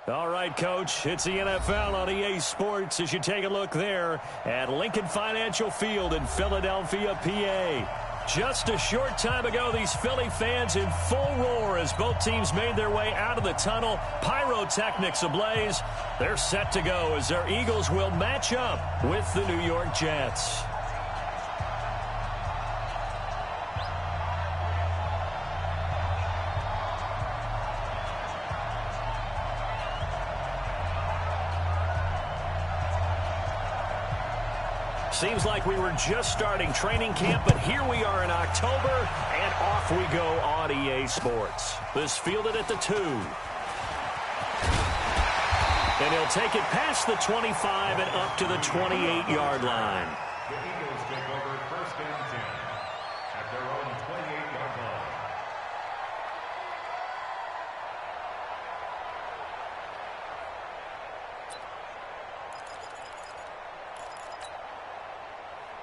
All right, Coach, it's the NFL on EA Sports as you take a look there at Lincoln Financial Field in Philadelphia, PA. Just a short time ago, these Philly fans in full roar as both teams made their way out of the tunnel. Pyrotechnics ablaze. They're set to go as their Eagles will match up with the New York Jets. Seems like we were just starting training camp, but here we are in October, and off we go on EA Sports. This fielded at the 2. And he'll take it past the 25 and up to the 28-yard line. The Eagles take over first down 10 at their own 28-yard line.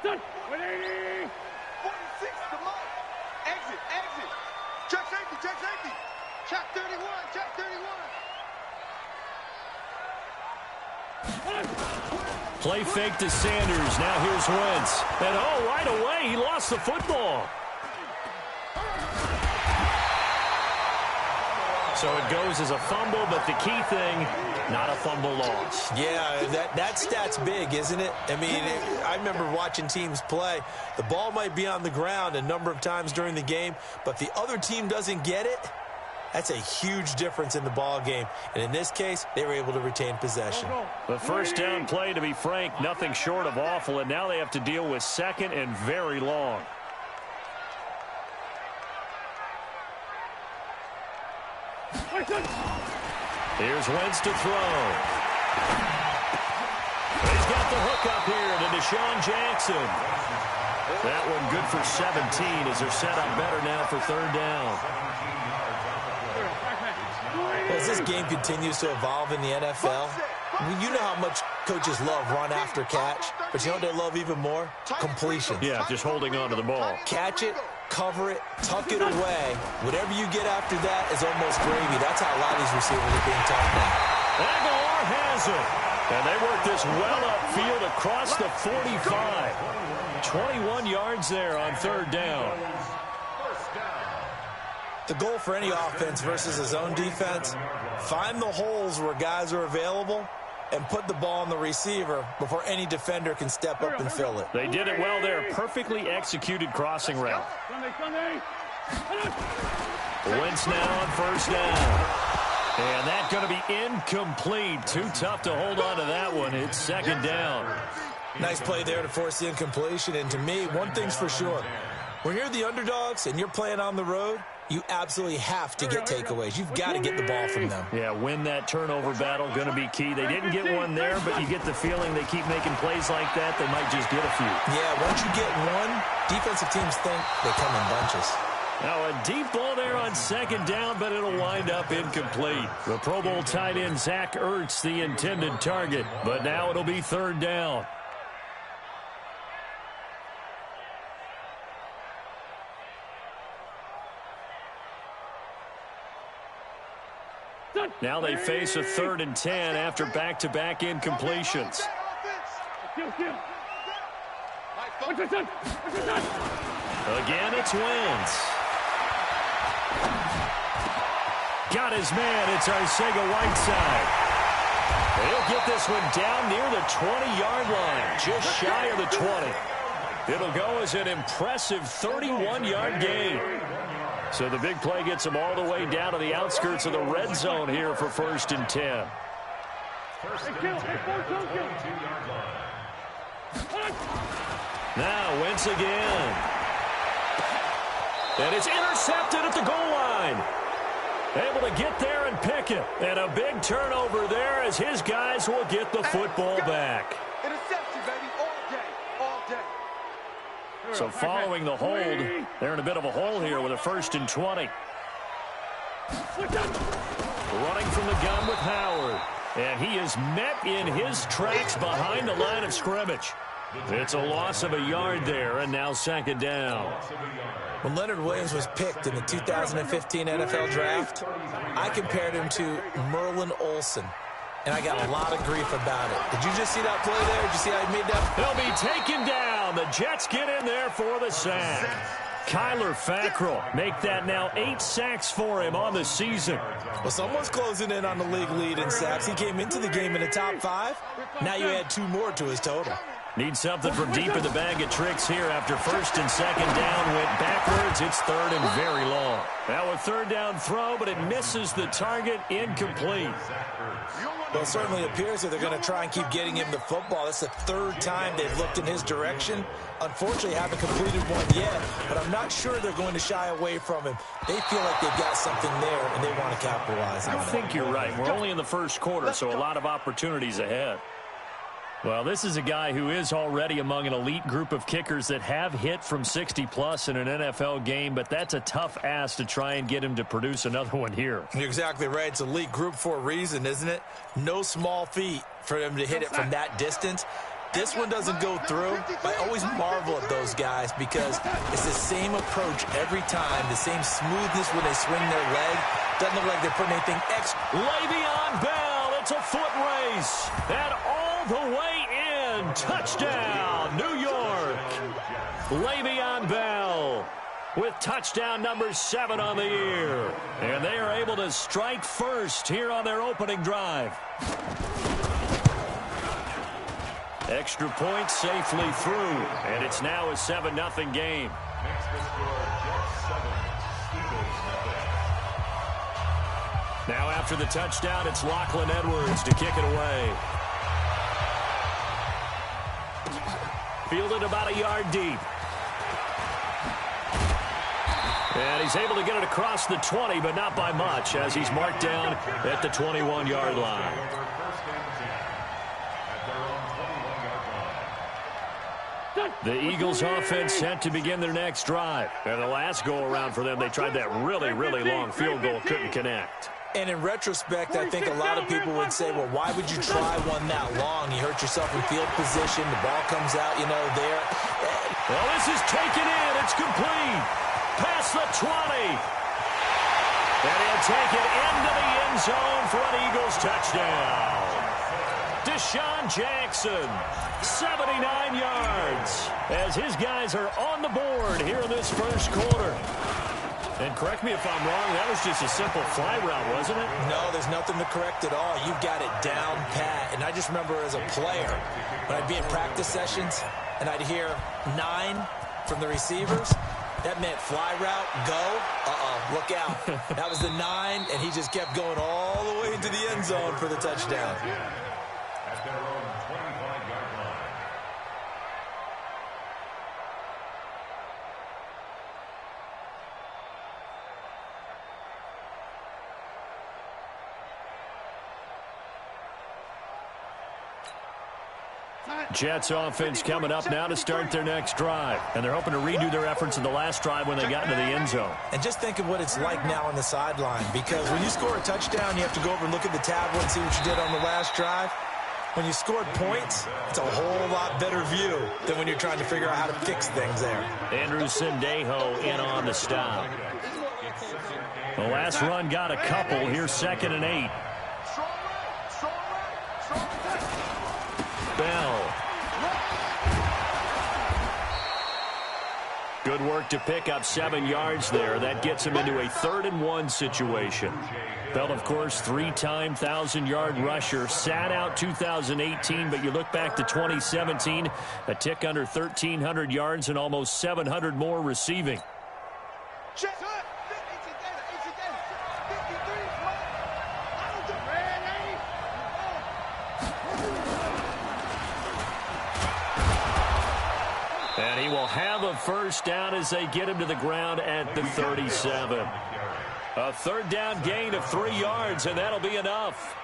Done. 180. 46 to Mike. Exit. Check safety. Check 31. Play fake to Sanders. Now here's Wentz. And right away, he lost the football. So it goes as a fumble, but the key thing, not a fumble loss. Yeah, that stat's big, isn't it? I mean, I remember watching teams play. The ball might be on the ground a number of times during the game, but if the other team doesn't get it, that's a huge difference in the ball game. And in this case, they were able to retain possession. The first down play, to be frank, nothing short of awful, and now they have to deal with second and very long. Here's Wentz to throw. He's got the hook up here to Deshaun Jackson. That one good for 17 as they're set up better now for third down. As this game continues to evolve in the NFL, you know how much coaches love run after catch, but you know what they love even more? Completion. Yeah, just holding on to the ball. Catch it, cover it, tuck it away. Whatever you get after that is almost gravy. That's how a lot of these receivers are being taught now. Aguilar has it. And they work this well upfield across the 45. 21 yards there on third down. The goal for any offense versus his own defense, find the holes where guys are available and put the ball on the receiver before any defender can step up and fill it. They did it well there. Perfectly executed crossing route. Wentz now on first down. And that's going to be incomplete. Too tough to hold on to that one. It's second down. Nice play there to force the incompletion. And to me, one thing's for sure. When you're the underdogs and you're playing on the road, you absolutely have to get takeaways. You've got to get the ball from them. Yeah, win that turnover battle, going to be key. They didn't get one there, but you get the feeling they keep making plays like that, they might just get a few. Yeah, once you get one, defensive teams think they come in bunches. Now a deep ball there on second down, but it'll wind up incomplete. The Pro Bowl tight end Zach Ertz, the intended target, but now it'll be third down. Now they face a 3rd and 10 after back-to-back incompletions. Again, it's Wentz. Got his man. It's Arcega-Whiteside. He'll get this one down near the 20-yard line, just shy of the 20. It'll go as an impressive 31-yard gain. So the big play gets them all the way down to the outskirts of the red zone here for 1st and 10. Now Wentz again. And it's intercepted at the goal line. Able to get there and pick it. And a big turnover there as his guys will get the football back. Interception, baby, all day. So following the hold, they're in a bit of a hole here with a 1st and 20. Running from the gun with Howard. And he is met in his tracks behind the line of scrimmage. It's a loss of a yard there, and now second down. When Leonard Williams was picked in the 2015 NFL Draft, I compared him to Merlin Olsen, and I got a lot of grief about it. Did you just see that play there? Did you see how he made that? He'll be taken down. The Jets get in there for the sack. Kyler Fackrell make that now 8 sacks for him on the season. Well, someone's closing in on the league lead in sacks. He came into the game in the top 5. Now you add 2 more to his total. Need something from deep in the bag of tricks here after first and second down went backwards. It's third and very long. Now a third down throw, but it misses the target, incomplete. Well, it certainly appears that they're going to try and keep getting him the football. That's the 3rd time they've looked in his direction. Unfortunately, haven't completed one yet, but I'm not sure they're going to shy away from him. They feel like they've got something there, and they want to capitalize on it. I think you're right. We're only in the first quarter, so a lot of opportunities ahead. Well, this is a guy who is already among an elite group of kickers that have hit from 60-plus in an NFL game, but that's a tough ask to try and get him to produce another one here. You're exactly right. It's elite group for a reason, isn't it? No small feat for him to hit it from that distance. This one doesn't go through. I always marvel at those guys because it's the same approach every time, the same smoothness when they swing their leg. Doesn't look like they're putting anything extra. Le'Veon Bell, it's a foot race, and all the way in. Touchdown, New York. Le'Veon Bell with touchdown number 7 on the year. And they are able to strike first here on their opening drive. Extra point safely through, and it's now a 7-0 game. Next to score, Jets 7, Eagles nothing. Now after the touchdown, it's Lachlan Edwards to kick it away. Fielded about a yard deep. And he's able to get it across the 20, but not by much, as he's marked down at the 21-yard line. The Eagles offense set to begin their next drive. And the last go-around for them, they tried that really, really long field goal, couldn't connect. And in retrospect, I think a lot of people would say, well, why would you try one that long? You hurt yourself in field position. The ball comes out, you know, there. Well, this is taken in. It's complete. Past the 20. And he'll take it into the end zone for an Eagles touchdown. Deshaun Jackson, 79 yards, as his guys are on the board here in this first quarter. And correct me if I'm wrong, that was just a simple fly route, wasn't it? No, there's nothing to correct at all. You've got it down pat. And I just remember as a player, when I'd be in practice sessions and I'd hear 9 from the receivers, that meant fly route, go, look out. That was the 9, and he just kept going all the way into the end zone for the touchdown. At their own 25-yard line. Jets offense coming up now to start their next drive. And they're hoping to redo their efforts in the last drive when they got into the end zone. And just think of what it's like now on the sideline, because when you score a touchdown, you have to go over and look at the tablet and see what you did on the last drive. When you scored points, it's a whole lot better view than when you're trying to figure out how to fix things there. Andrew Sendejo in on the stop. The last run got a couple. Here's 2nd and 8. Bell. Good work to pick up 7 yards there. That gets him into a 3rd and 1 situation. Bell, of course, 3-time 1,000-yard rusher. Sat out 2018, but you look back to 2017, a tick under 1,300 yards and almost 700 more receiving. And he will have a first down as they get him to the ground at the 37. A 3rd down gain of 3 yards, and that'll be enough.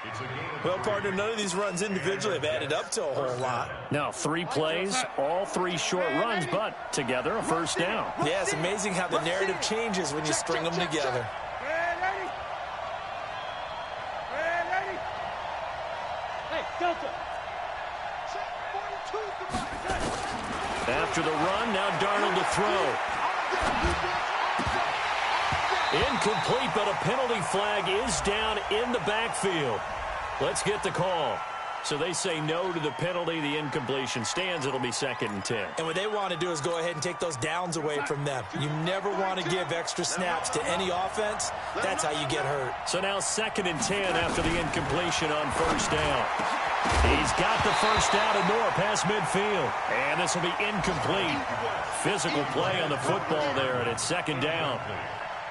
Well, partner, none of these runs individually have added up to a whole lot. Now, 3 plays, all 3 short runs, but together a first down. Yeah, it's amazing how the narrative changes when you string them together. After the run, now Darnold to throw. Incomplete, but a penalty flag is down in the backfield. Let's get the call. So they say no to the penalty. The incompletion stands. It'll be 2nd and 10. And what they want to do is go ahead and take those downs away from them. You never want to give extra snaps to any offense. That's how you get hurt. So now 2nd and 10 after the incompletion on 1st down. He's got the 1st down and more past midfield. And this will be incomplete. Physical play on the football there, and it's 2nd down.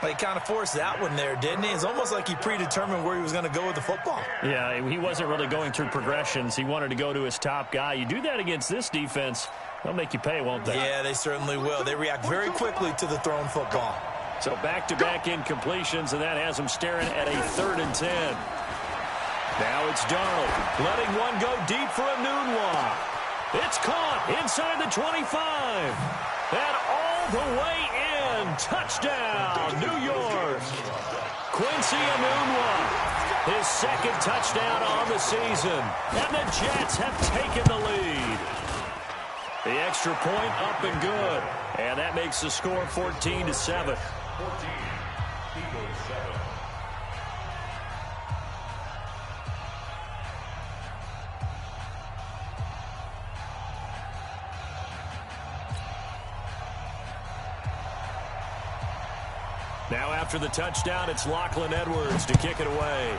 Well, he kind of forced that one there, didn't he? It's almost like he predetermined where he was going to go with the football. Yeah, he wasn't really going through progressions. He wanted to go to his top guy. You do that against this defense, they'll make you pay, won't they? Yeah, they certainly will. They react very quickly to the thrown football. So back-to-back incompletions, and that has them staring at a 3rd and 10. Now it's Darnold, letting one go deep for a Nunwa. It's caught inside the 25. And all the way in. Touchdown, New York. Quincy Enunwa, his 2nd touchdown on the season. And the Jets have taken the lead. The extra point up and good. And that makes the score 14-7. 14, Eagles 7. Now after the touchdown, it's Lachlan Edwards to kick it away.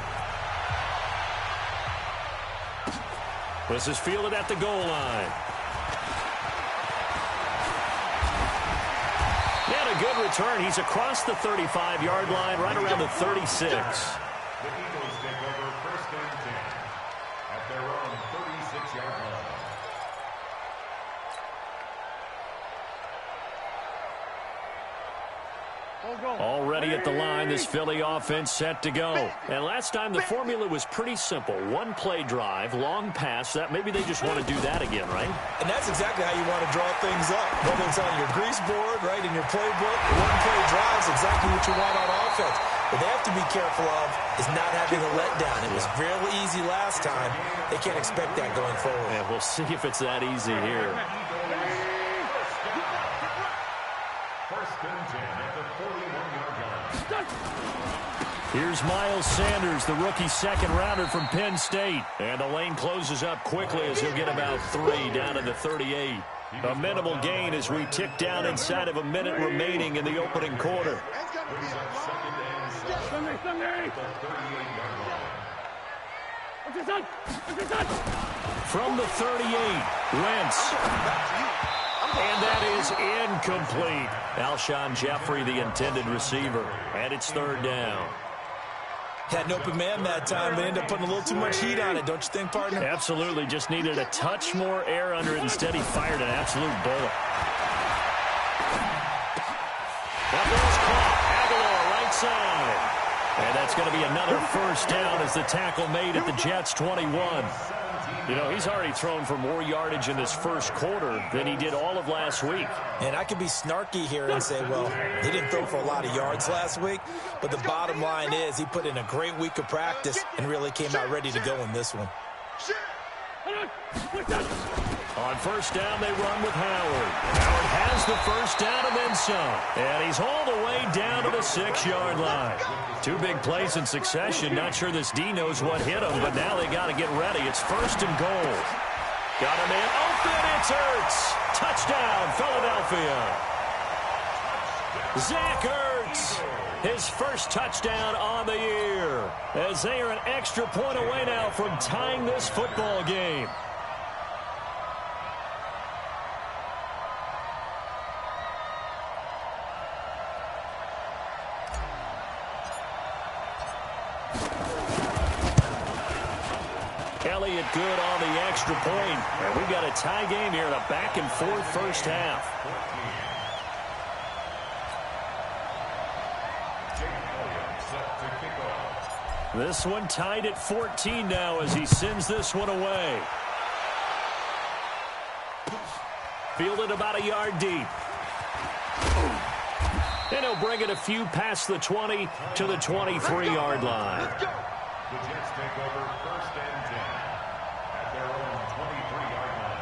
This is fielded at the goal line. And a good return. He's across the 35-yard line, right around the 36. The Eagles take over 1st and 10 at their own 36-yard line. Already at the line, this Philly offense set to go. And last time, the formula was pretty simple. One play drive, long pass. That maybe they just want to do that again, right? And that's exactly how you want to draw things up. Whether it's on your grease board, right, in your playbook, one play drive is exactly what you want on offense. What they have to be careful of is not having a letdown. It was real easy last time. They can't expect that going forward. And we'll see if it's that easy here. 1st and 10 at the 41-yard line. Here's Miles Sanders, the rookie 2nd-rounder from Penn State. And the lane closes up quickly as he'll get about 3 down to the 38. A minimal gain as we tick down inside of a minute remaining in the opening quarter. Brings up 2nd and 7 at the 38-yard line. From the 38, Wentz. And that is incomplete. Alshon Jeffrey, the intended receiver. And it's 3rd down. Had an open man that time, but ended up putting a little too much heat on it, don't you think, partner? Absolutely. Just needed a touch more air under it. Instead, he fired an absolute bullet. That ball's caught. Aguilar, right side. And that's going to be another 1st down as the tackle made at the Jets' 21. You know, he's already thrown for more yardage in this 1st quarter than he did all of last week. And I could be snarky here and say, well, he didn't throw for a lot of yards last week, but the bottom line is he put in a great week of practice and really came out ready to go in this one. On 1st down, they run with Howard. Howard has the 1st down and then some. And he's all the way down to the 6-yard line. 2 big plays in succession. Not sure this D knows what hit him, but now they got to get ready. It's 1st and goal. Got a man open. It's Ertz. Touchdown, Philadelphia. Zach Ertz. His 1st touchdown on the year. As they are an extra point away now from tying this football game. Elliott good on the extra point. And we've got a tie game here in a back-and-forth 1st half. This one tied at 14 now as he sends this one away. Fielded about a yard deep. And he'll bring it a few past the 20 to the 23-yard line. The Jets take over 1st and 10 at their own 23-yard line.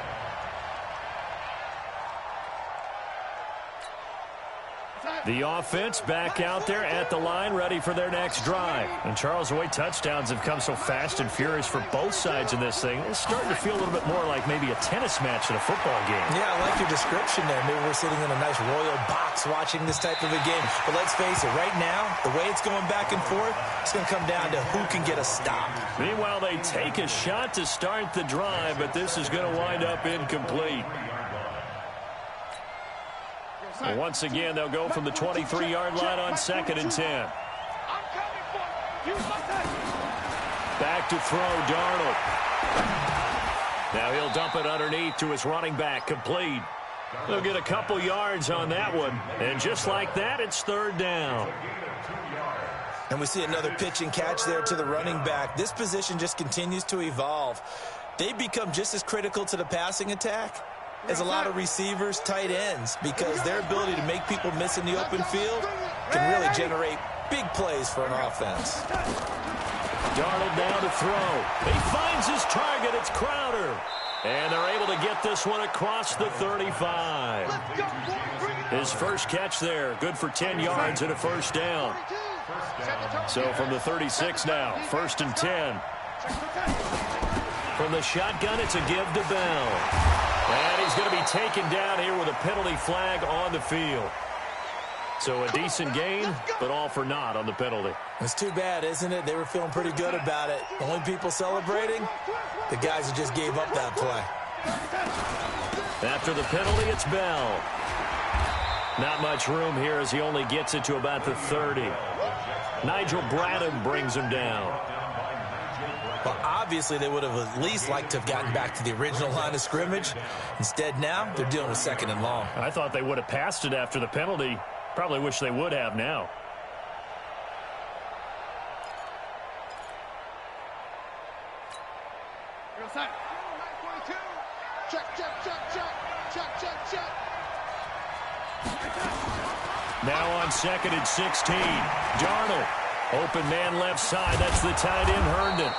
The offense back out there at the line, ready for their next drive. And Charles, the way touchdowns have come so fast and furious for both sides in this thing, it's starting to feel a little bit more like maybe a tennis match in a football game. Yeah, I like your description there. Maybe we're sitting in a nice royal box watching this type of a game. But let's face it, right now, the way it's going back and forth, it's going to come down to who can get a stop. Meanwhile, they take a shot to start the drive, but this is going to wind up incomplete. And once again, they'll go from the 23-yard line on 2nd and 10. Back to throw, Darnold. Now he'll dump it underneath to his running back, complete. They'll get a couple yards on that one. And just like that, it's 3rd down. And we see another pitch and catch there to the running back. This position just continues to evolve. They become just as critical to the passing attack as a lot of receivers, tight ends, because their ability to make people miss in the open field can really generate big plays for an offense. Darnold down to throw. He finds his target. It's Crowder. And they're able to get this one across the 35. His first catch there, good for 10 yards and a 1st down. So from the 36 now, 1st and 10. From the shotgun, it's a give to Bell. And he's going to be taken down here with a penalty flag on the field. So a decent gain, but all for naught on the penalty. It's too bad, isn't it? They were feeling pretty good about it. The only people celebrating, the guys who just gave up that play. After the penalty, it's Bell. Not much room here as he only gets it to about the 30. Nigel Bradham brings him down. Well, obviously, they would have at least liked to have gotten back to the original line of scrimmage. Instead, now, they're dealing with 2nd and long. I thought they would have passed it after the penalty. Probably wish they would have now. Now on 2nd and 16. Darnold. Open man left side. That's the tight end, Herndon.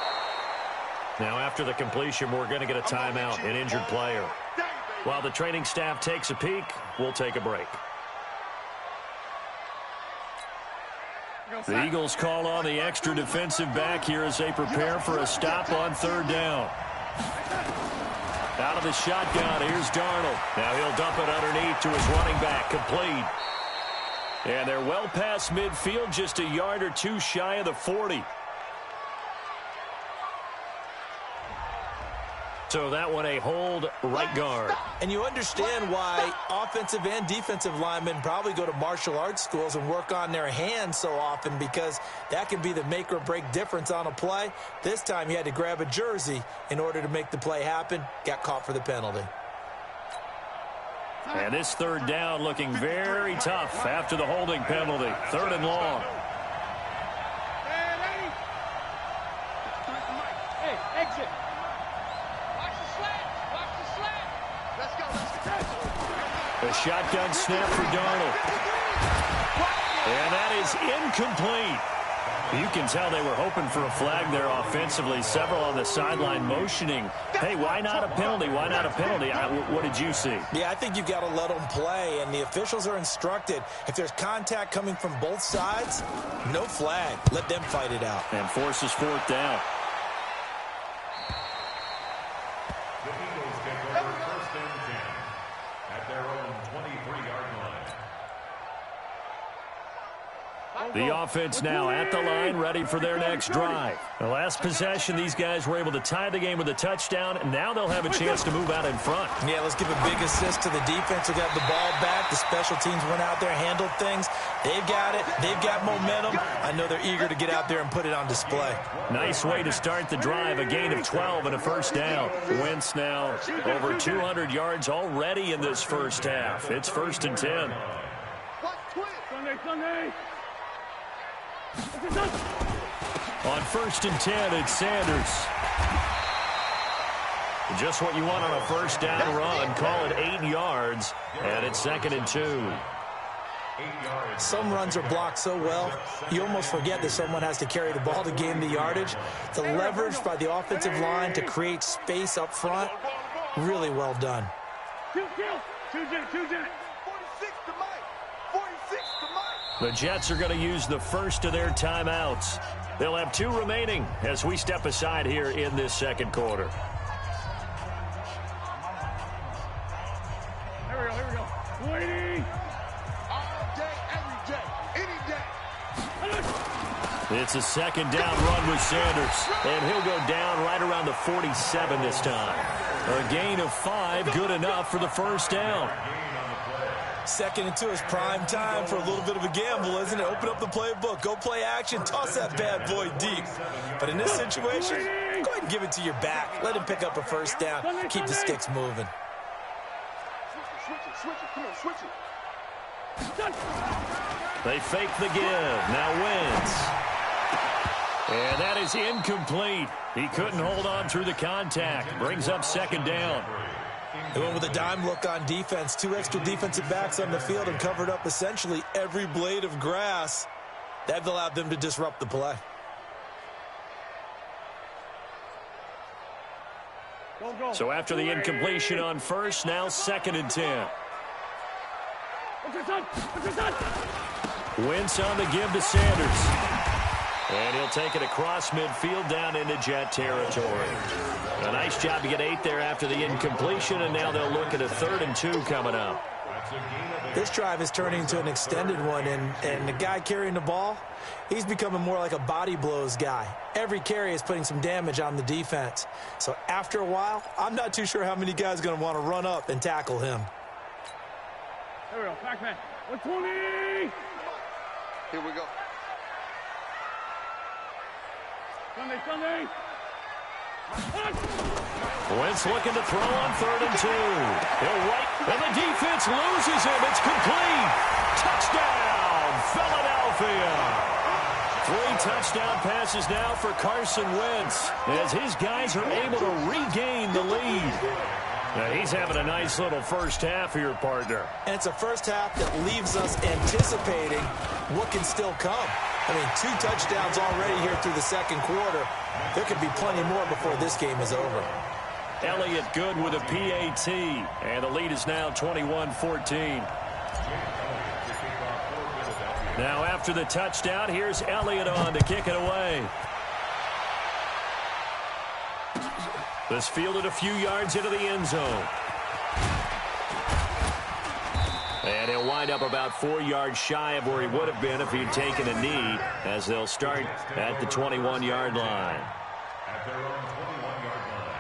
Now after the completion, we're going to get a timeout, an injured player. While the training staff takes a peek, we'll take a break. The Eagles call on the extra defensive back here as they prepare for a stop on 3rd down. Out of the shotgun, here's Darnold. Now he'll dump it underneath to his running back, complete. And they're well past midfield, just a yard or two shy of the 40. So that one a hold, right guard. And you understand why offensive and defensive linemen probably go to martial arts schools and work on their hands so often, because that can be the make or break difference on a play. This time he had to grab a jersey in order to make the play happen. Got caught for the penalty. And this 3rd down looking very tough after the holding penalty. 3rd and long. Hey, exit. Watch the slant. Watch the slant. Let's go. A shotgun snap for Darnold. And that is incomplete. You can tell they were hoping for a flag there offensively. Several on the sideline motioning. Hey, why not a penalty? Why not a penalty? What did you see? Yeah, I think you've got to let them play, and the officials are instructed. If there's contact coming from both sides, no flag. Let them fight it out. And forces 4th down. The Eagles take over 1st and 10 at their own 23-yard line. The offense now at the line, ready for their next drive. The last possession, these guys were able to tie the game with a touchdown, and now they'll have a chance to move out in front. Yeah, let's give a big assist to the defense who got the ball back. The special teams went out there, handled things. They've got it. They've got momentum. I know they're eager to get out there and put it on display. Nice way to start the drive, a gain of 12 and a 1st down. Wentz now over 200 yards already in this 1st half. It's 1st and 10. Sunday. On 1st and 10, it's Sanders. Just what you want on a 1st down run. Call it 8 yards, and it's 2nd and 2. Some runs are blocked so well, you almost forget that someone has to carry the ball to gain the yardage. The leverage by the offensive line to create space up front, really well done. 2 Jets. 46 to Mike. 46. The Jets are going to use the first of their timeouts. They'll have 2 remaining as we step aside here in this second quarter. Here we go. Waiting. All day, every day, any day. It's a second down run with Sanders, and he'll go down right around the 47 this time. A gain of 5, good enough for the first down. 2nd and 2 is prime time for a little bit of a gamble, isn't it? Open up the playbook, go play action, toss that bad boy deep. But in this situation, go ahead and give it to your back. Let him pick up a first down. Keep the sticks moving. Switch it. They fake the give. Now Wentz. And that is incomplete. He couldn't hold on through the contact. Brings up second down. They went with a dime look on defense. 2 extra defensive backs on the field and covered up essentially every blade of grass. That allowed them to disrupt the play. So after the incompletion on first, now 2nd and 10. Wentz on the give to Sanders. And he'll take it across midfield down into Jet territory. A nice job to get 8 there after the incompletion, and now they'll look at a 3rd and 2 coming up. This drive is turning into an extended one, and the guy carrying the ball, he's becoming more like a body blows guy. Every carry is putting some damage on the defense. So after a while, I'm not too sure how many guys are going to want to run up and tackle him. Here we go. Back man. 120. Here we go. Sunday. Wentz looking to throw on 3rd and 2. He'll right, and the defense loses him. It's complete. Touchdown, Philadelphia. 3 touchdown passes now for Carson Wentz as his guys are able to regain the lead. Now he's having a nice little first half here, partner. And it's a first half that leaves us anticipating what can still come. I mean, 2 touchdowns already here through the second quarter. There could be plenty more before this game is over. Elliott good with a PAT, and the lead is now 21-14. Now after the touchdown, here's Elliott on to kick it away. This fielded a few yards into the end zone. And he'll wind up about 4 yards shy of where he would have been if he'd taken a knee, as they'll start at the 21-yard line. At their own 21-yard line.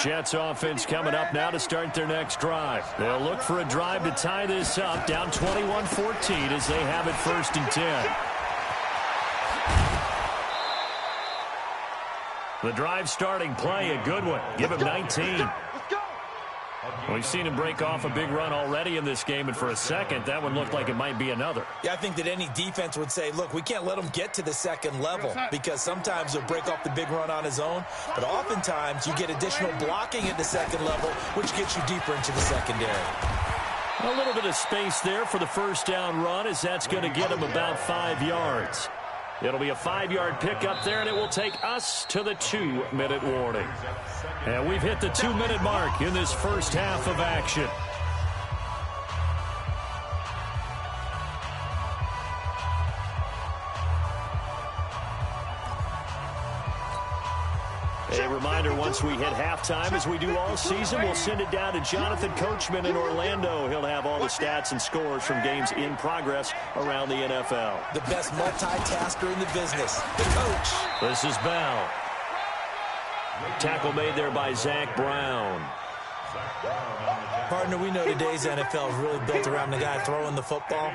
Jets offense coming up now to start their next drive. They'll look for a drive to tie this up, down 21-14 as they have it 1st and 10. The drive starting play, a good one. Give him 19. We've seen him break off a big run already in this game, and for a second, that one looked like it might be another. Yeah, I think that any defense would say, look, we can't let him get to the second level, because sometimes he'll break off the big run on his own, but oftentimes you get additional blocking at the second level, which gets you deeper into the secondary. A little bit of space there for the first down run, as that's going to get him about 5 yards. It'll be a 5-yard pickup there, and it will take us to the 2-minute warning. And we've hit the 2-minute mark in this first half of action. A reminder, once we hit halftime, as we do all season, we'll send it down to Jonathan Coachman in Orlando. He'll have all the stats and scores from games in progress around the NFL. The best multitasker in the business, the coach. This is Bell. Tackle made there by Zach Brown. Partner, we know today's NFL is really built around the guy throwing the football.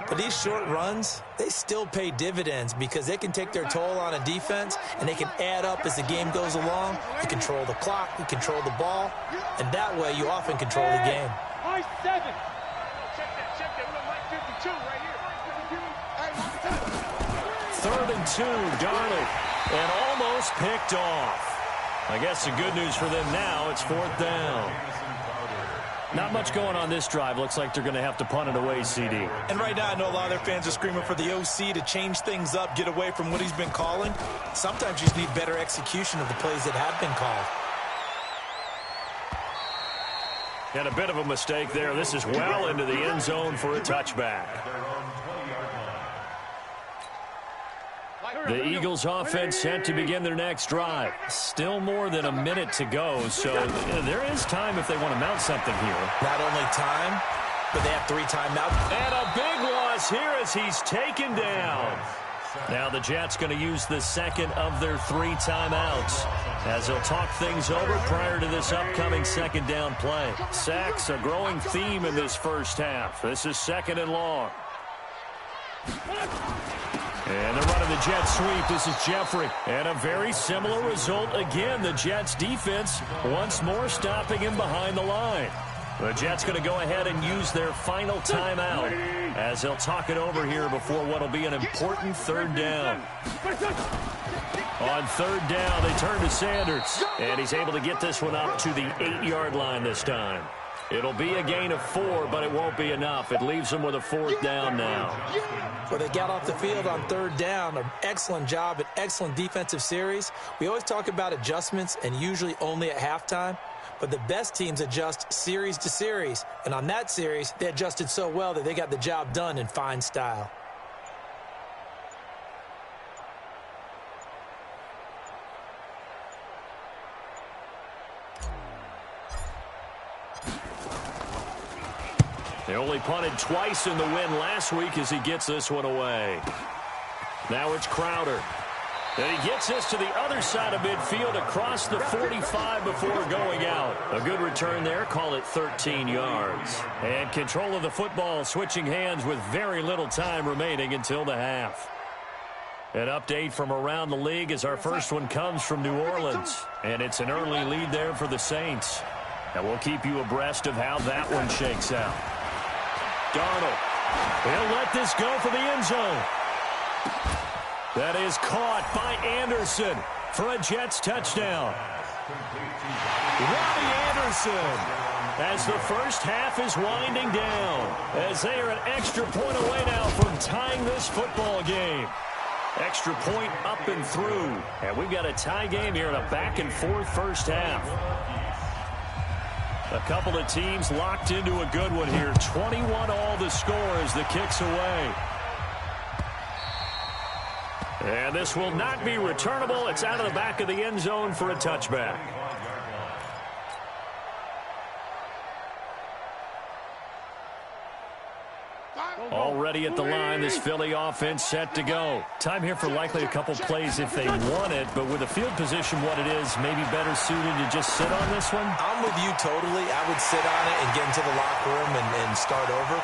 But these short runs, they still pay dividends because they can take their toll on a defense, and they can add up as the game goes along. You control the clock, you control the ball, and that way you often control the game. Check that. We got Mike 52 right here. 3rd and 2, Darnold, and almost picked off. I guess the good news for them now, it's 4th down. Not much going on this drive. Looks like they're going to have to punt it away, CD. And right now, I know a lot of their fans are screaming for the OC to change things up, get away from what he's been calling. Sometimes you just need better execution of the plays that have been called. And a bit of a mistake there. This is well into the end zone for a touchback. The Eagles offense set to begin their next drive. Still more than a minute to go, so there is time if they want to mount something here. Not only time, but they have 3 timeouts. And a big loss here as he's taken down. Now the Jets going to use the second of their 3 timeouts as they'll talk things over prior to this upcoming second down play. Sacks, a growing theme in this first half. This is 2nd and long. And they're running the jet sweep. This is Jeffrey. And a very similar result again. The Jets defense once more stopping him behind the line. The Jets going to go ahead and use their final timeout as they'll talk it over here before what will be an important 3rd down. On 3rd down, they turn to Sanders. And he's able to get this one up to the 8-yard line this time. It'll be a gain of 4, but it won't be enough. It leaves them with a 4th down now. Well, they got off the field on 3rd down. An excellent job, an excellent defensive series. We always talk about adjustments and usually only at halftime. But the best teams adjust series to series. And on that series, they adjusted so well that they got the job done in fine style. They only punted twice in the win last week as he gets this one away. Now it's Crowder. And he gets this to the other side of midfield across the 45 before going out. A good return there. Call it 13 yards. And control of the football switching hands with very little time remaining until the half. An update from around the league as our first one comes from New Orleans. And it's an early lead there for the Saints. And we'll keep you abreast of how that one shakes out. Darnold. He'll let this go for the end zone. That is caught by Anderson for a Jets touchdown. Robbie Anderson as the first half is winding down as they are an extra point away now from tying this football game. Extra point up and through. And we've got a tie game here in a back-and-forth first half. A couple of teams locked into a good one here. 21 all the score as the kick's away. And this will not be returnable. It's out of the back of the end zone for a touchback. Already at the line, this Philly offense set to go. Time here for likely a couple plays if they want it, but with the field position what it is, maybe better suited to just sit on this one? I'm with you totally. I would sit on it and get into the locker room and start over.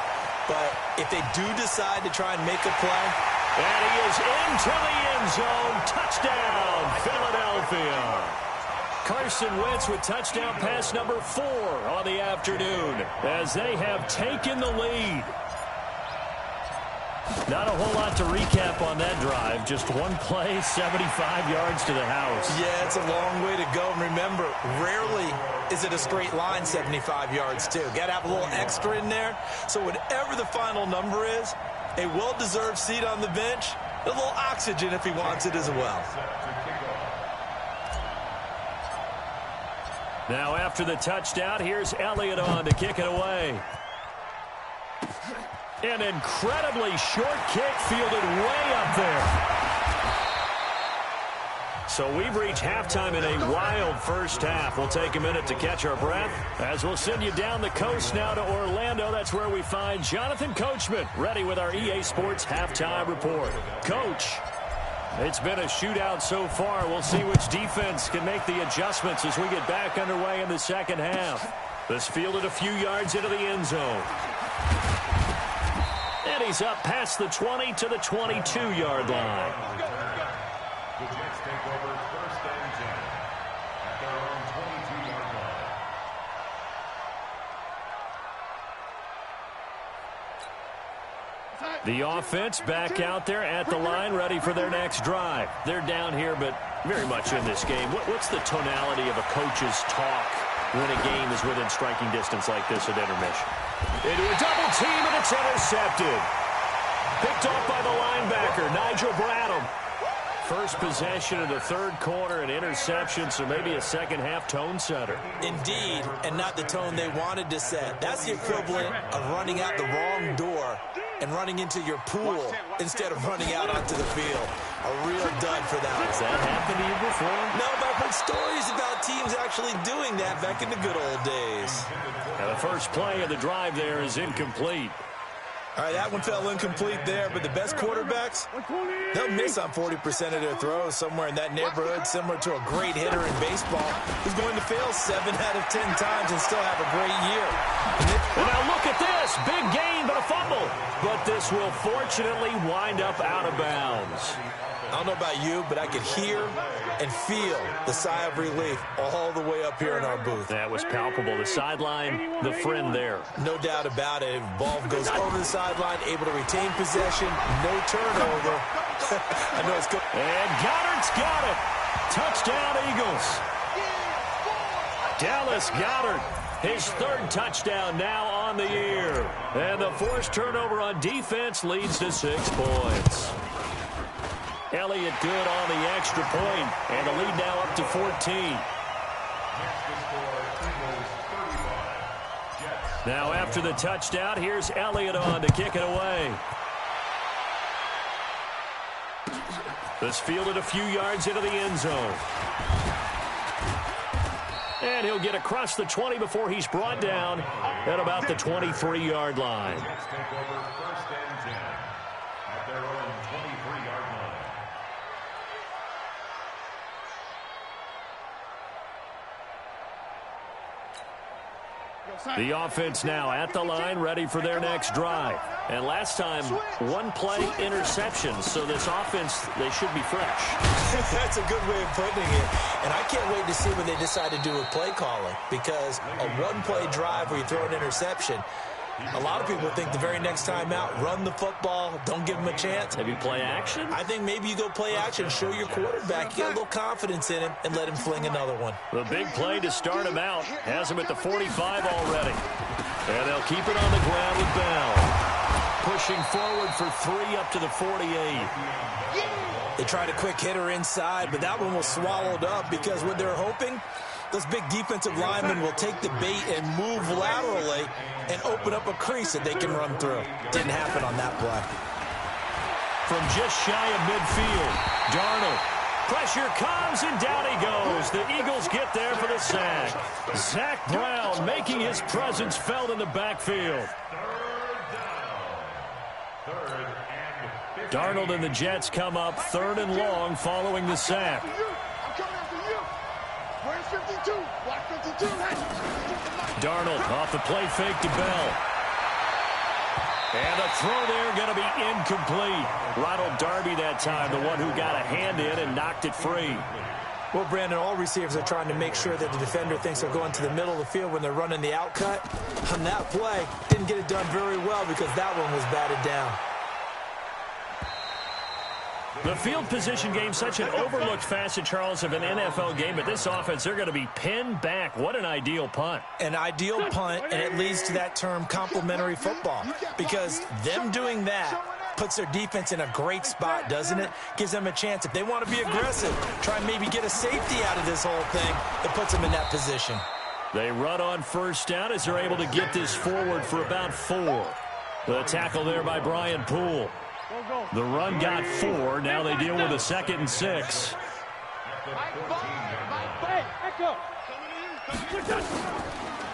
But if they do decide to try and make a play. And he is into the end zone. Touchdown, Philadelphia. Carson Wentz with touchdown pass number 4 on the afternoon as they have taken the lead. Not a whole lot to recap on that drive. Just one play, 75 yards to the house. Yeah, it's a long way to go. And remember, rarely is it a straight line 75 yards, too. Got to have a little extra in there. So whatever the final number is, a well-deserved seat on the bench, a little oxygen if he wants it as well. Now after the touchdown, here's Elliott on to kick it away. An incredibly short kick fielded way up there. So we've reached halftime in a wild first half. We'll take a minute to catch our breath as we'll send you down the coast now to Orlando. That's where we find Jonathan Coachman ready with our EA Sports Halftime Report. Coach, it's been a shootout so far. We'll see which defense can make the adjustments as we get back underway in the second half. This fielded a few yards into the end zone. And he's up past the 20 to the 22-yard line. The Jets take over 1st and 10 at their own 22-yard line. The offense back out there at the line, ready for their next drive. They're down here, but very much in this game. What's the tonality of a coach's talk when a game is within striking distance like this at intermission. Into a double team, and it's intercepted. Picked off by the linebacker, Nigel Bradham. First possession of the third quarter, an interception, so maybe a second-half tone setter. Indeed, and not the tone they wanted to set. That's the equivalent of running out the wrong door and running into your pool instead of running out onto the field. A real dud for that one. Has that happened to you before? No, but I've heard stories about teams actually doing that back in the good old days. Now the first play of the drive there is incomplete. All right, that one fell incomplete there, but the best quarterbacks, they'll miss on 40% of their throws somewhere in that neighborhood, similar to a great hitter in baseball who's going to fail 7 out of 10 times and still have a great year. And now look at this. Big gain, but a fumble. But this will fortunately wind up out of bounds. I don't know about you, but I could hear and feel the sigh of relief all the way up here in our booth. That was palpable. The sideline, the friend there. No doubt about it. Ball goes over the sideline, able to retain possession, no turnover. I know it's good. And Goddard's got it. Touchdown, Eagles. Dallas Goedert, his third touchdown now on the year. And the forced turnover on defense leads to 6 points. Elliott good on the extra point, and the lead now up to 14. Now after the touchdown, here's Elliott on to kick it away. This fielded a few yards into the end zone. And he'll get across the 20 before he's brought down at about the 23-yard line. The offense now at the line, ready for their next drive. And last time, one play interception. So this offense, they should be fresh. That's a good way of putting it. And I can't wait to see what they decide to do with play calling. Because a one-play drive where you throw an interception, a lot of people think the very next time out, run the football, don't give him a chance. Maybe play action? I think maybe you go play action, show your quarterback, you get a little confidence in him, and let him fling another one. The big play to start him out has him at the 45 already. And they'll keep it on the ground with Bell. Pushing forward for 3 up to the 48. They tried a quick hitter inside, but that one was swallowed up because what they're hoping, those big defensive linemen will take the bait and move laterally and open up a crease that they can run through. Didn't happen on that play. From just shy of midfield, Darnold. Pressure comes, and down he goes. The Eagles get there for the sack. Zach Brown making his presence felt in the backfield. Darnold and the Jets come up 3rd and long following the sack. Darnold off the play fake to Bell. And the throw there going to be incomplete. Ronald Darby that time, the one who got a hand in and knocked it free. Well, Brandon, all receivers are trying to make sure that the defender thinks they're going to the middle of the field when they're running the outcut. On that play, didn't get it done very well because that one was batted down. The field position game, such an overlooked facet, Charles, of an NFL game. But this offense, they're going to be pinned back. What an ideal punt. An ideal punt, and it leads to that term complementary football. Because them doing that puts their defense in a great spot, doesn't it? Gives them a chance. If they want to be aggressive, try and maybe get a safety out of this whole thing, it puts them in that position. They run on first down as they're able to get this forward for about 4. The tackle there by Brian Poole. The run got 4. Now they deal with a 2nd and 6.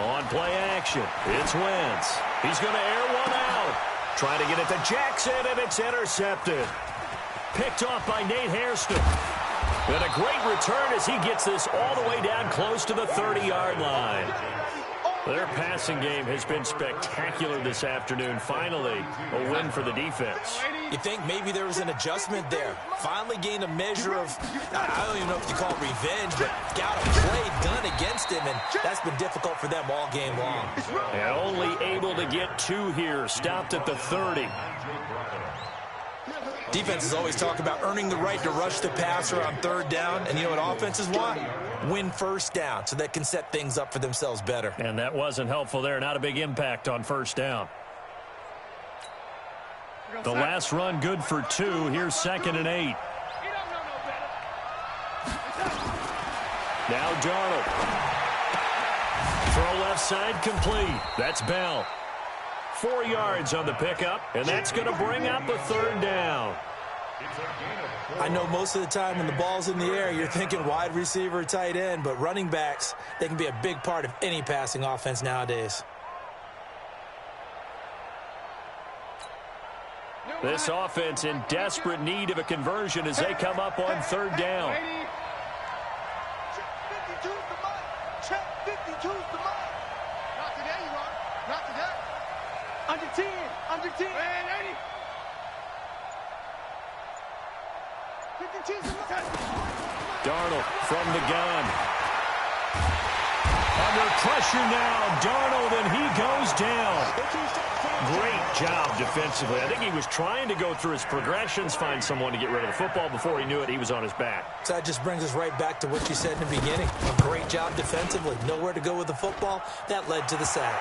On play action, it's Wentz. He's going to air one out. Trying to get it to Jackson, and it's intercepted. Picked off by Nate Hairston. And a great return as he gets this all the way down close to the 30-yard line. Their passing game has been spectacular this afternoon. Finally, a win for the defense. You think maybe there was an adjustment there. Finally gained a measure of, I don't even know if you call it revenge, but got a play done against him, and that's been difficult for them all game long. And only able to get 2 here, stopped at the 30. Defenses always talk about earning the right to rush the passer on 3rd down, and you know what offenses want? win first down so they can set things up for themselves better. And that wasn't helpful there. Not a big impact on first down. The last run good for 2. Here's 2nd and 8. Now Darnold. Throw left side complete. That's Bell. 4 yards on the pickup, and that's going to bring up a 3rd down. I know most of the time when the ball's in the air, you're thinking wide receiver, tight end, but running backs, they can be a big part of any passing offense nowadays. This offense in desperate need of a conversion as they come up on 3rd down. Check 52's the mark. Not today, you are. Not today. Under 10. Under 10. Man, 80. 52's the mark. Darnold from the gun. Under pressure now, Darnold, and he goes down. Great job defensively. I think he was trying to go through his progressions, find someone to get rid of the football. Before he knew it, he was on his back. So that just brings us right back to what you said in the beginning. A great job defensively. Nowhere to go with the football. That led to the sack.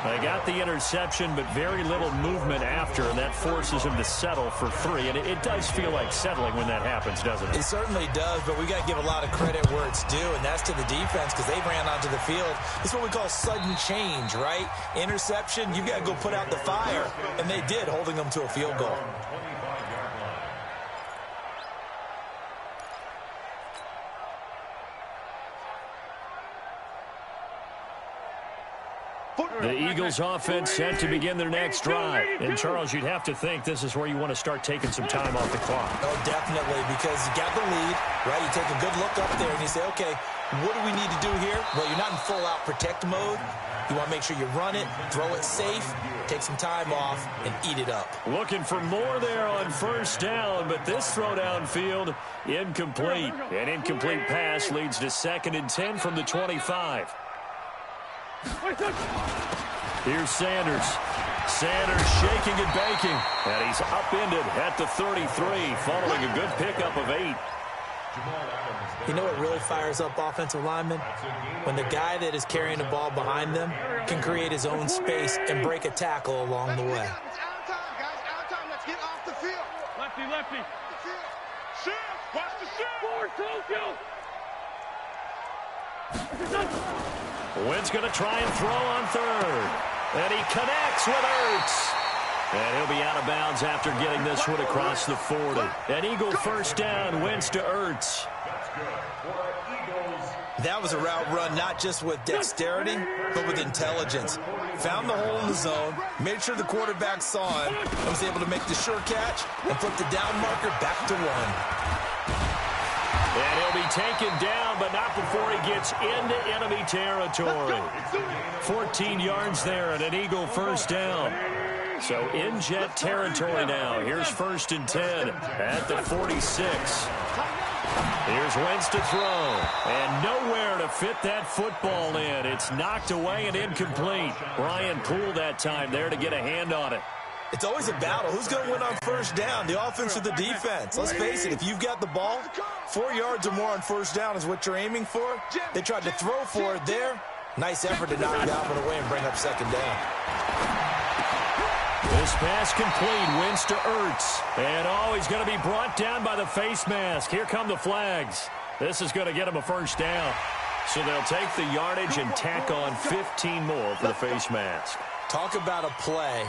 They got the interception, but very little movement after, and that forces him to settle for 3. And it does feel like settling when that happens, doesn't it? It certainly does, but we got to give a lot of credit where it's due, and that's to the defense because they ran onto the field. It's what we call sudden change, right? Interception, you got to go put out the fire, and they did, holding them to a field goal. The Eagles offense set to begin their next drive. And, Charles, you'd have to think this is where you want to start taking some time off the clock. Oh, definitely, because you got the lead, right? You take a good look up there and you say, okay, what do we need to do here? Well, you're not in full-out protect mode. You want to make sure you run it, throw it safe, take some time off, and eat it up. Looking for more there on 1st down, but this throw downfield, incomplete. An incomplete pass leads to 2nd and 10 from the 25. Here's Sanders. Sanders shaking and baking. And he's upended at the 33 following a good pickup of 8. You know what really fires up offensive linemen? When the guy that is carrying the ball behind them can create his own space and break a tackle along the way. It's out of time, guys. Out of time. Let's get off the field. Lefty, lefty. Shift. Watch the shift. Wynn's going to try and throw on 3rd. And he connects with Ertz. And he'll be out of bounds after getting this one across the 40. An Eagle 1st down, Wentz to Ertz. That was a route run not just with dexterity, but with intelligence. Found the hole in the zone, made sure the quarterback saw him, and was able to make the sure catch and flip the down marker back to 1. And he'll be taken down, but not before he gets into enemy territory. 14 yards there and an Eagle 1st down. So in jet territory now. Here's 1st and 10 at the 46. Here's Wentz to throw. And nowhere to fit that football in. It's knocked away and incomplete. Brian Poole that time there to get a hand on it. It's always a battle. Who's going to win on 1st down, the offense or the defense? Let's face it, if you've got the ball, 4 yards or more on 1st down is what you're aiming for. They tried to throw for it there. Nice effort to knock Dalvin away and bring up 2nd down. This pass complete. Wins to Ertz. And he's going to be brought down by the face mask. Here come the flags. This is going to get him a 1st down. So they'll take the yardage and tack on 15 more for the face mask. Talk about a play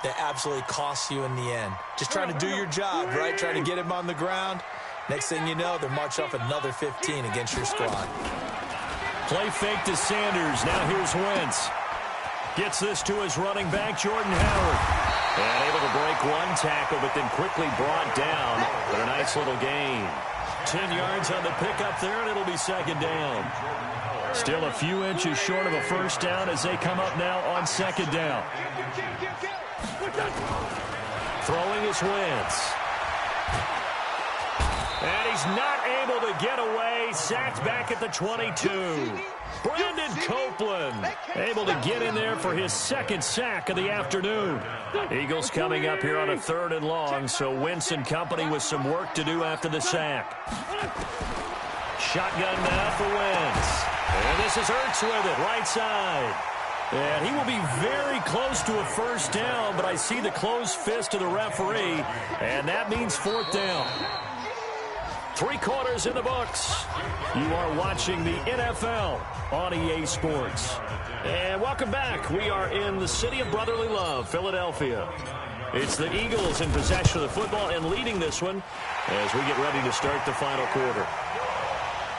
that absolutely costs you in the end. Just trying to do your job, right? Trying to get him on the ground. Next thing you know, they're marching off another 15 against your squad. Play fake to Sanders. Now here's Wentz. Gets this to his running back, Jordan Howard. And able to break one tackle, but then quickly brought down. But a nice little gain. 10 yards on the pickup there, and it'll be 2nd down. Still a few inches short of a 1st down as they come up now on 2nd down. Throwing is Wentz. And he's not able to get away. Sacked back at the 22. Brandon Copeland able to get in there for his 2nd sack of the afternoon. Eagles coming up here on a 3rd and long, so Wentz and company with some work to do after the sack. Shotgun now for Wentz. And this is Ertz with it, right side. And he will be very close to a first down, but I see the closed fist of the referee, and that means fourth down. 3 quarters in the books. You are watching the NFL on EA Sports. And welcome back. We are in the city of brotherly love, Philadelphia. It's the Eagles in possession of the football and leading this one as we get ready to start the final quarter.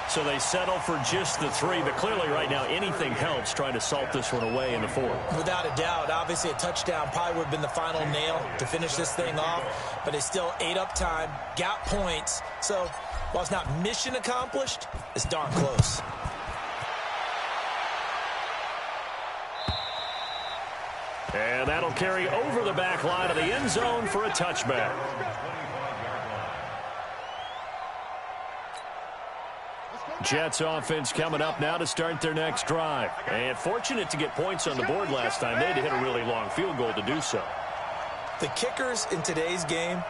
So they settle for just the 3, but clearly right now anything helps trying to salt this one away in the 4th. Without a doubt, obviously a touchdown probably would have been the final nail to finish this thing off, but it's still ate up time, got points. So while it's not mission accomplished, it's darn close. And that'll carry over the back line of the end zone for a touchback. Jets offense coming up now to start their next drive. And fortunate to get points on the board last time. They had to hit a really long field goal to do so. The kickers in today's game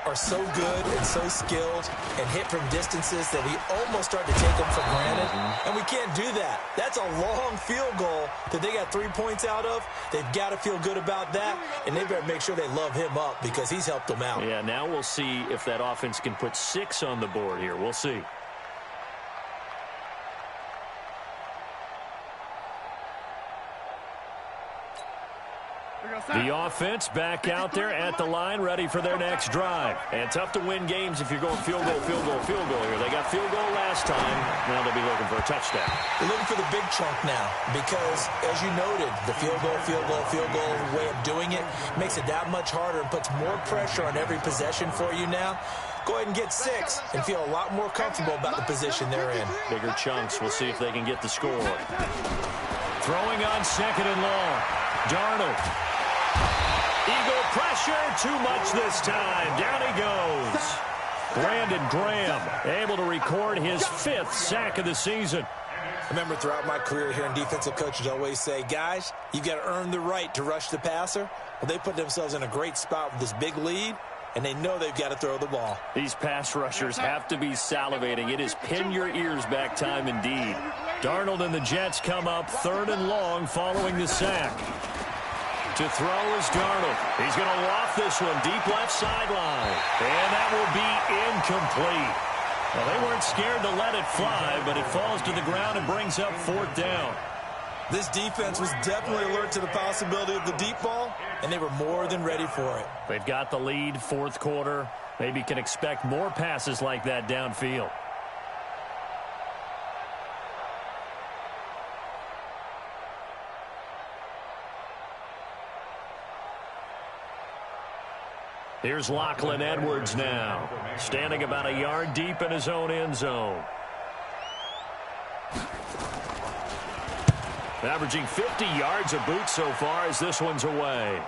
are so good and so skilled and hit from distances that we almost start to take them for granted. And we can't do that. That's a long field goal that they got 3 points out of. They've got to feel good about that, and they better make sure they love him up because he's helped them out. Yeah, now we'll see if that offense can put 6 on the board here. We'll see. The offense back out there at the line, ready for their next drive. And tough to win games if you're going field goal, field goal, field goal here. They got field goal last time. Now they'll be looking for a touchdown. They're looking for the big chunk now because, as you noted, the field goal way of doing it makes it that much harder and puts more pressure on every possession for you now. Go ahead and get 6 and feel a lot more comfortable about the position they're in. Bigger chunks. We'll see if they can get the score. Throwing on 2nd and long. Darnold. Eagle pressure, too much this time. Down he goes. Brandon Graham able to record his 5th sack of the season. I remember throughout my career hearing defensive coaches always say, guys, you've got to earn the right to rush the passer. Well, they put themselves in a great spot with this big lead, and they know they've got to throw the ball. These pass rushers have to be salivating. It is pin your ears back time indeed. Darnold and the Jets come up 3rd and long following the sack. To throw is Darnold. He's going to loft this one deep left sideline. And that will be incomplete. Well, they weren't scared to let it fly, but it falls to the ground and brings up 4th down. This defense was definitely alert to the possibility of the deep ball, and they were more than ready for it. They've got the lead, 4th quarter. Maybe can expect more passes like that downfield. Here's Lachlan Edwards now, standing about a yard deep in his own end zone. Averaging 50 yards a boot so far as this one's away.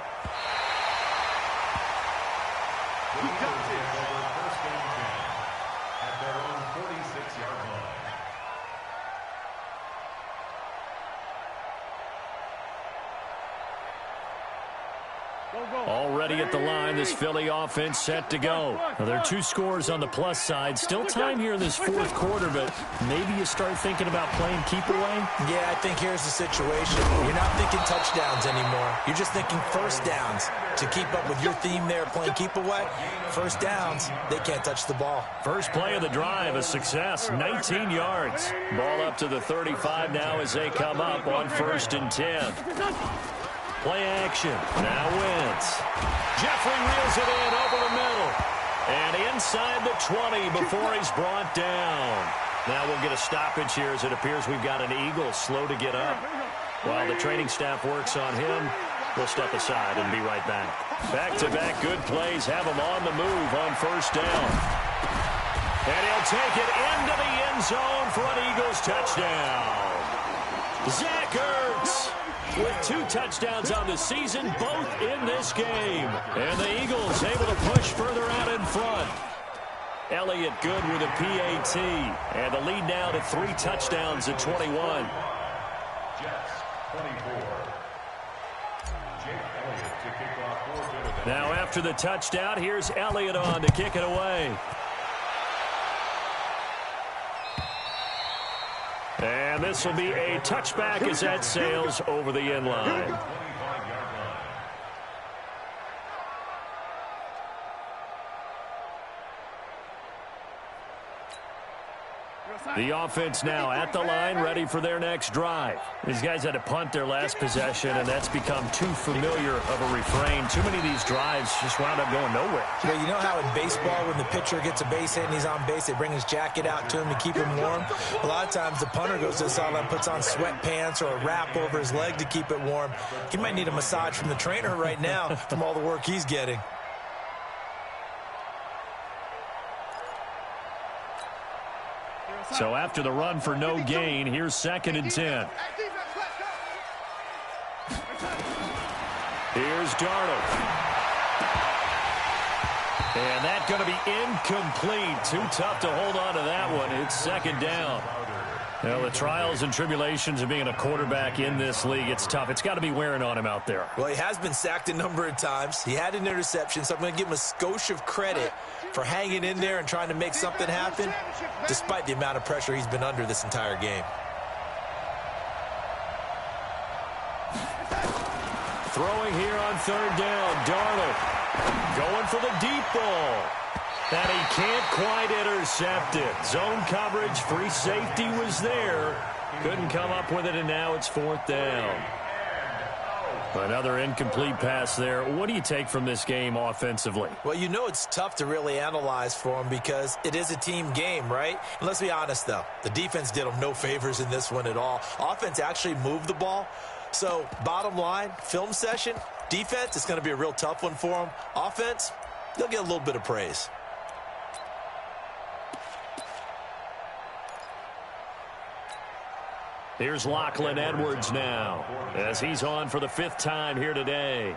Already at the line, this Philly offense set to go. Now, there are 2 scores on the plus side. Still time here in this 4th quarter, but maybe you start thinking about playing keep away? Yeah, I think here's the situation. You're not thinking touchdowns anymore. You're just thinking first downs. To keep up with your theme there, playing keep away, first downs, they can't touch the ball. First play of the drive, a success, 19 yards. Ball up to the 35 now as they come up on 1st and 10. Play action. Now Wentz. Jeffrey reels it in over the middle. And inside the 20 before he's brought down. Now we'll get a stoppage here as it appears we've got an Eagle slow to get up. While the training staff works on him, we'll step aside and be right back. Back-to-back good plays have him on the move on 1st down. And he'll take it into the end zone for an Eagles touchdown. Zach Ertz with 2 touchdowns on the season, both in this game. And the Eagles able to push further out in front. Elliott good with a PAT. And the lead now to 3 touchdowns at 21. Jets, 24. Now after the touchdown, here's Elliott on to kick it away. And this will be a touchback as that sails over the end line. The offense now at the line, ready for their next drive. These guys had to punt their last possession, and that's become too familiar of a refrain. Too many of these drives just wound up going nowhere. Well, you know how in baseball, when the pitcher gets a base hit and he's on base, they bring his jacket out to him to keep him warm? A lot of times the punter goes to the sideline, puts on sweatpants or a wrap over his leg to keep it warm. He might need a massage from the trainer right now from all the work he's getting. So after the run for no gain, here's 2nd and 10. Here's Darnold. And that's going to be incomplete. Too tough to hold on to that one. It's 2nd down. Well, the trials and tribulations of being a quarterback in this league, it's tough. It's got to be wearing on him out there. Well, he has been sacked a number of times. He had an interception, so I'm going to give him a skosh of credit for hanging in there and trying to make something happen, despite the amount of pressure he's been under this entire game. Throwing here on 3rd down, Darnold going for the deep ball. And he can't quite intercept it. Zone coverage, free safety was there. Couldn't come up with it, and now it's 4th down. Another incomplete pass there. What do you take from this game offensively? Well, you know it's tough to really analyze for him because it is a team game, right? And let's be honest, though. The defense did him no favors in this one at all. Offense actually moved the ball. So, bottom line, film session, defense, it's going to be a real tough one for them. Offense, they'll get a little bit of praise. Here's Lachlan Edwards now as he's on for the 5th time here today.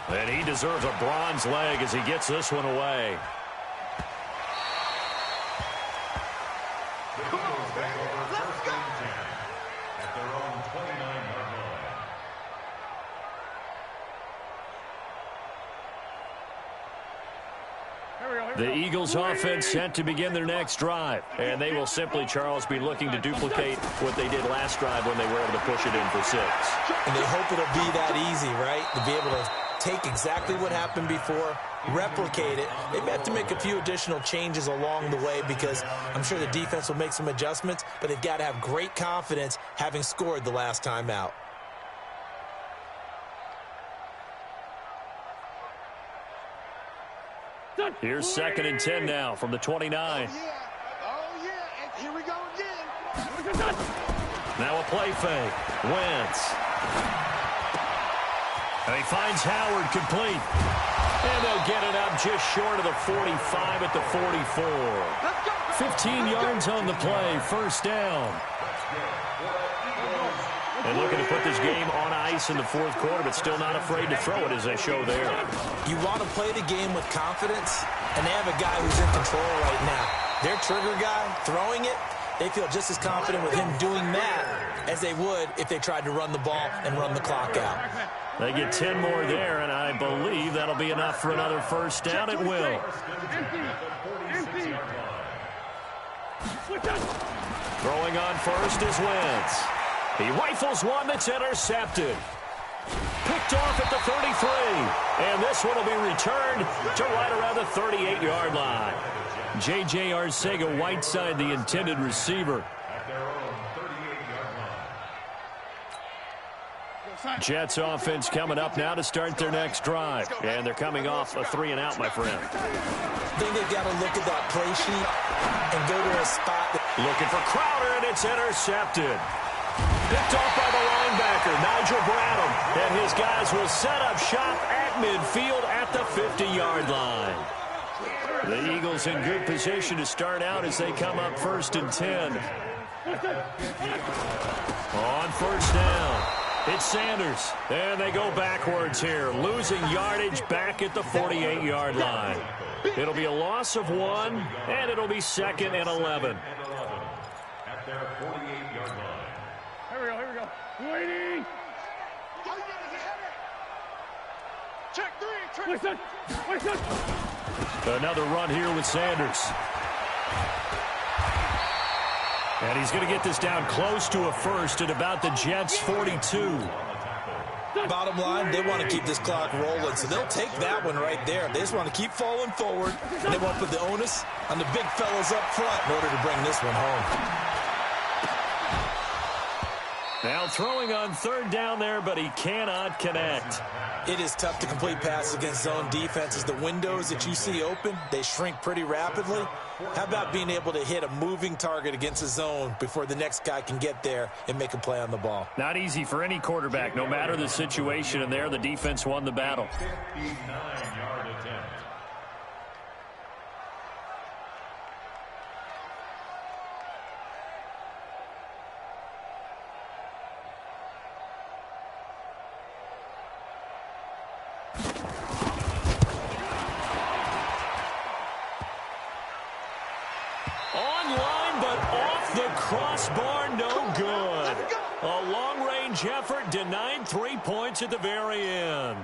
And he deserves a bronze leg as he gets this one away. The Eagles take over 1st and 10 at their own 29-yard line. The Eagles offense set to begin their next drive. And they will simply, Charles, be looking to duplicate what they did last drive when they were able to push it in for 6. And they hope it'll be that easy, right? To be able to take exactly what happened before, replicate it. They may have to make a few additional changes along the way because I'm sure the defense will make some adjustments, but they've got to have great confidence having scored the last time out. Here's 2nd and 10 now from the 29. Oh, yeah, and here we go again. Now a play fake. Wentz. And he finds Howard complete. And they'll get it up just short of the 45 at the 44. 15 yards on the play. 1st down. And looking to put this game on ice in the 4th quarter, but still not afraid to throw it as they show there. You want to play the game with confidence, and they have a guy who's in control right now. Their trigger guy, throwing it, they feel just as confident with him doing that as they would if they tried to run the ball and run the clock out. They get 10 more there, and I believe that'll be enough for another 1st down. It will. Throwing on 1st is Wentz. He rifles one that's intercepted. Picked off at the 33. And this one will be returned to right around the 38-yard line. J.J. Arcega-Whiteside, the intended receiver. Jets offense coming up now to start their next drive. And they're coming off a 3-and-out, my friend. I think they've got to look at that play sheet and go to a spot. Looking for Crowder, and it's intercepted. Picked off by the linebacker, Nigel Bradham. And his guys will set up shop at midfield at the 50-yard line. The Eagles in good position to start out as they come up 1st and 10. On 1st down, it's Sanders. And they go backwards here, losing yardage back at the 48-yard line. It'll be a loss of 1, and it'll be 2nd and 11. At their 48-yard line. Here we go. Waiting. Check 3. Another run here with Sanders. And he's going to get this down close to a first at about the Jets' 42. Bottom line, they want to keep this clock rolling, so they'll take that one right there. They just want to keep falling forward, and they want to put the onus on the big fellas up front in order to bring this one home. Now throwing on third down there, but he cannot connect. It is tough to complete passes against zone defenses. The windows that you see open, they shrink pretty rapidly. How about being able to hit a moving target against a zone before the next guy can get there and make a play on the ball? Not easy for any quarterback, no matter the situation, and there the defense won the battle. 59-yard attempt. Online, but off the crossbar, no good. A long-range effort denied 3 points at the very end.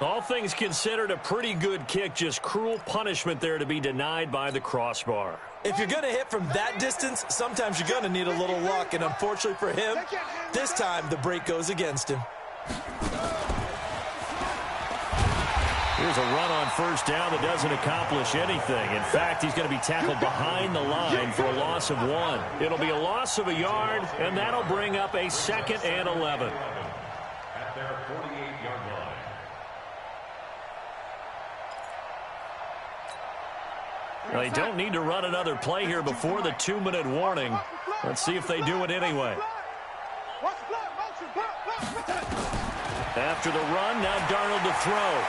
All things considered, a pretty good kick, just cruel punishment there to be denied by the crossbar. If you're going to hit from that distance, sometimes you're going to need a little luck, and unfortunately for him, this time the break goes against him. Here's a run on first down that doesn't accomplish anything. In fact, he's going to be tackled behind the line for a loss of 1. It'll be a loss of a yard, and that'll bring up a 2nd and 11. At their 48-yard line. Well, they don't need to run another play here before the 2-minute warning. Let's see if they do it anyway. After the run, now Darnold to throw.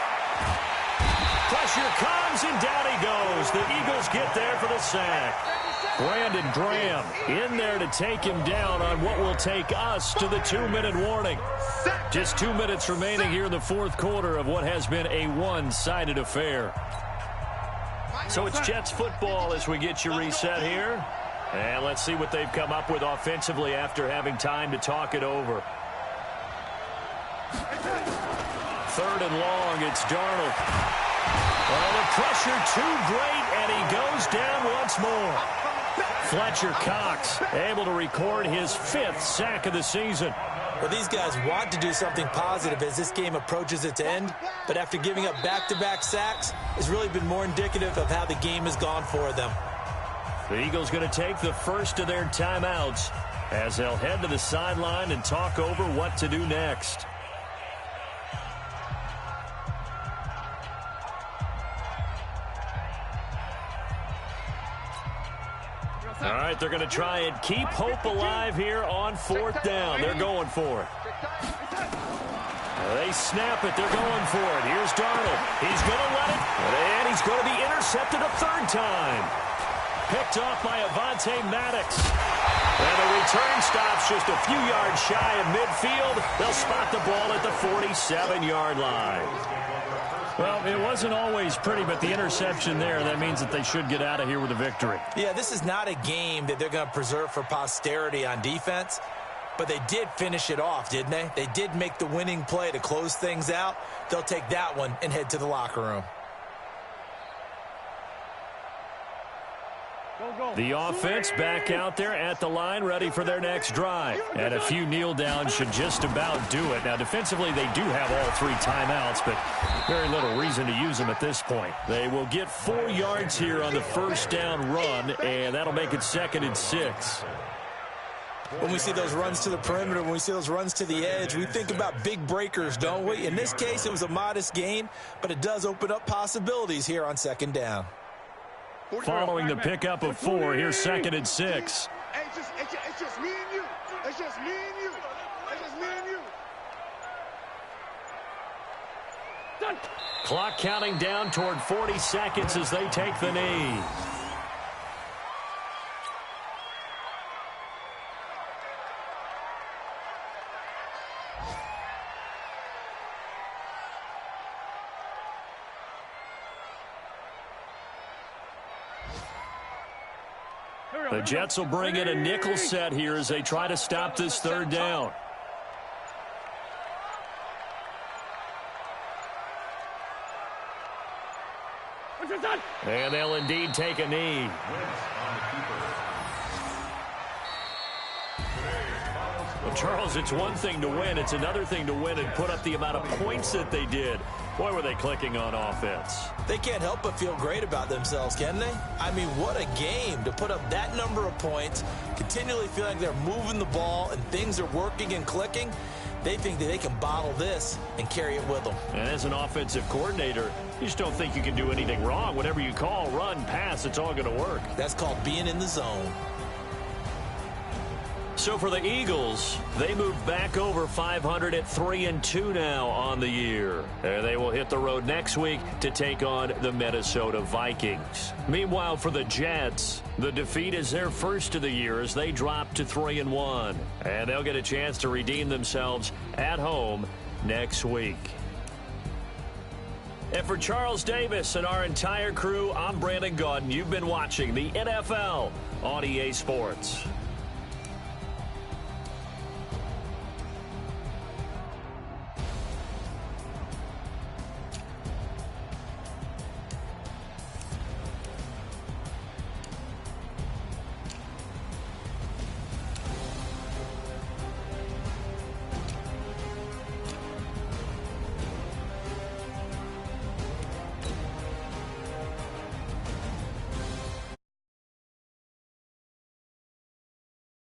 Pressure comes, and down he goes. The Eagles get there for the sack. Brandon Graham in there to take him down on what will take us to the 2-minute warning. Just 2 minutes remaining here in the fourth quarter of what has been a one-sided affair. So it's Jets football as we get you reset here. And let's see what they've come up with offensively after having time to talk it over. 3rd and long, it's Darnold. Well, the pressure too great, and he goes down once more. Fletcher Cox able to record his 5th sack of the season. Well, these guys want to do something positive as this game approaches its end, but after giving up back-to-back sacks, it's really been more indicative of how the game has gone for them. The Eagles going to take the first of their timeouts as they'll head to the sideline and talk over what to do next. All right, they're going to try and keep hope alive here on 4th down. They're going for it. They snap it. They're going for it. Here's Darnold. He's going to let it, and he's going to be intercepted a 3rd time. Picked off by Avonte Maddox. And the return stops just a few yards shy of midfield. They'll spot the ball at the 47-yard line. Well, it wasn't always pretty, but the interception there, that means that they should get out of here with a victory. Yeah, this is not a game that they're going to preserve for posterity on defense, but they did finish it off, didn't they? They did make the winning play to close things out. They'll take that one and head to the locker room. The offense back out there at the line, ready for their next drive. And a few kneel downs should just about do it. Now, defensively, they do have all 3 timeouts, but very little reason to use them at this point. They will get 4 yards here on the first down run, and that'll make it 2nd and 6. When we see those runs to the perimeter, when we see those runs to the edge, we think about big breakers, don't we? In this case, it was a modest gain, but it does open up possibilities here on 2nd down. Following the pickup of 4, here's 2nd and 6. It's just me and you. It's just me and you. It's just me and you. Done. Clock counting down toward 40 seconds as they take the knee. The Jets will bring in a nickel set here as they try to stop this 3rd down. And they'll indeed take a knee. Well, Charles, it's one thing to win. It's another thing to win and put up the amount of points that they did. Boy, were they clicking on offense. They can't help but feel great about themselves, can they? I mean, what a game to put up that number of points, continually feel like they're moving the ball and things are working and clicking. They think that they can bottle this and carry it with them. And as an offensive coordinator, you just don't think you can do anything wrong. Whatever you call, run, pass, it's all going to work. That's called being in the zone. So for the Eagles, they move back over 500 at 3-2 now on the year. And they will hit the road next week to take on the Minnesota Vikings. Meanwhile, for the Jets, the defeat is their first of the year as they drop to 3-1. And they'll get a chance to redeem themselves at home next week. And for Charles Davis and our entire crew, I'm Brandon Gaudin. You've been watching the NFL on EA Sports.